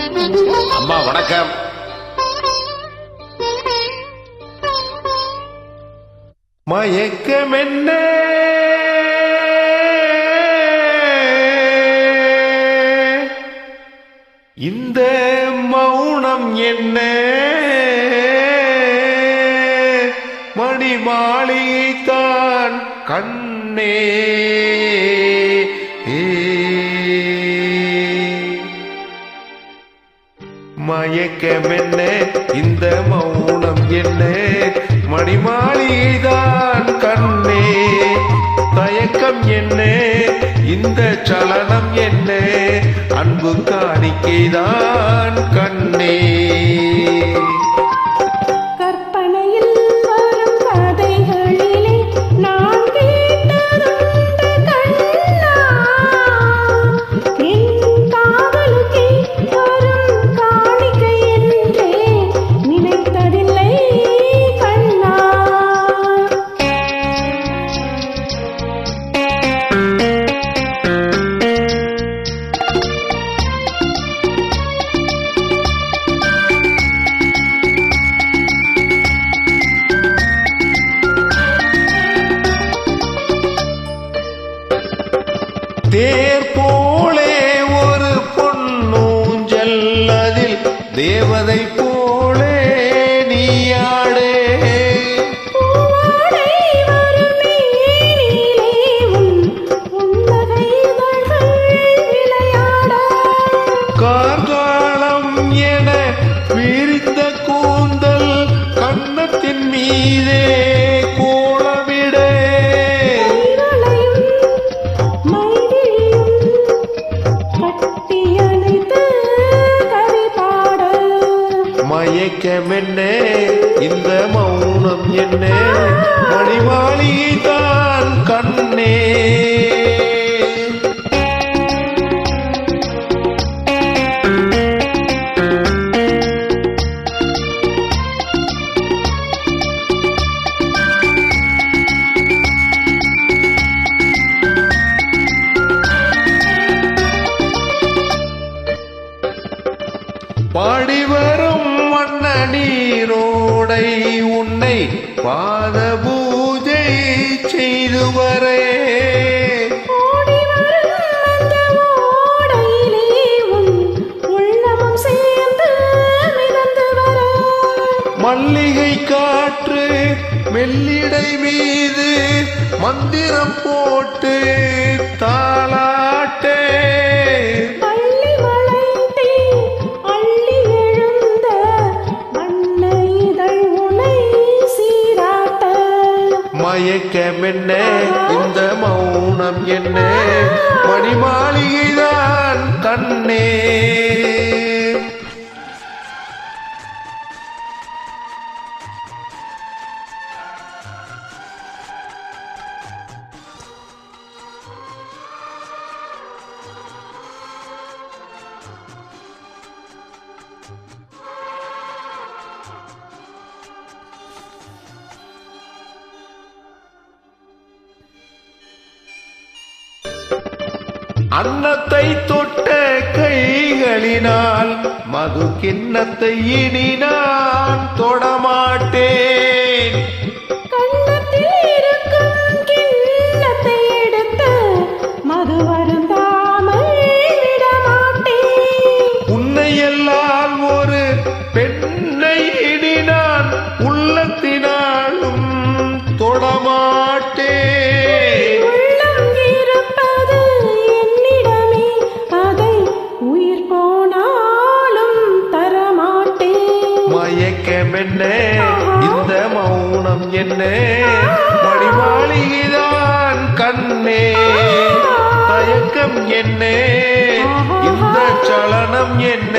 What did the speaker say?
அம்மா வணக்கம். மயக்கம் என்ன இந்த மௌனம் என்ன மணிமாளிகைத்தான் கண்ணே மயக்கம் என்ன இந்த மௌனம் என்ன மணிமாளிகைதான் கண்ணே தயக்கம் என்ன இந்த சலனம் என்ன அன்பு காணிக்கைதான் கண்ணே தேர் போலே ஒரு பொன்னூஞ்சல் அதில் தேவதை போலே நீயாடே கார்காலம் என விரிந்த கூந்தல் கன்னத்தின் மீதே மயக்கம் என்ன இந்த மௌனம் என்ன மணிமாளிகைதான் கண்ணே பாடி வரும் வண்ண நீரோடை உன்னை பாத பூஜை செய்து வரே மல்லிகை காற்று மெல்லிடை மீது மந்திரம் போட்டு தாளாட்டே மயக்கம் என்ன இந்த மௌனம் என்ன மணிமாளிகைதான் கண்ணே அன்னத்தை தொட்ட கைகளினால் மது கிண்ணத்தை இனி நான் தொடமாட்டேன் உன்னை எல்லாம் ஒரு பெண்ணை இனி நான் உள்ளத்தினாலும் தொடமாட்டேன் மயக்கம் என்ன இந்த மௌனம் என்ன மணிமாளிகைதான் கண்ணே தயக்கம் என்ன இந்த சலனம் என்ன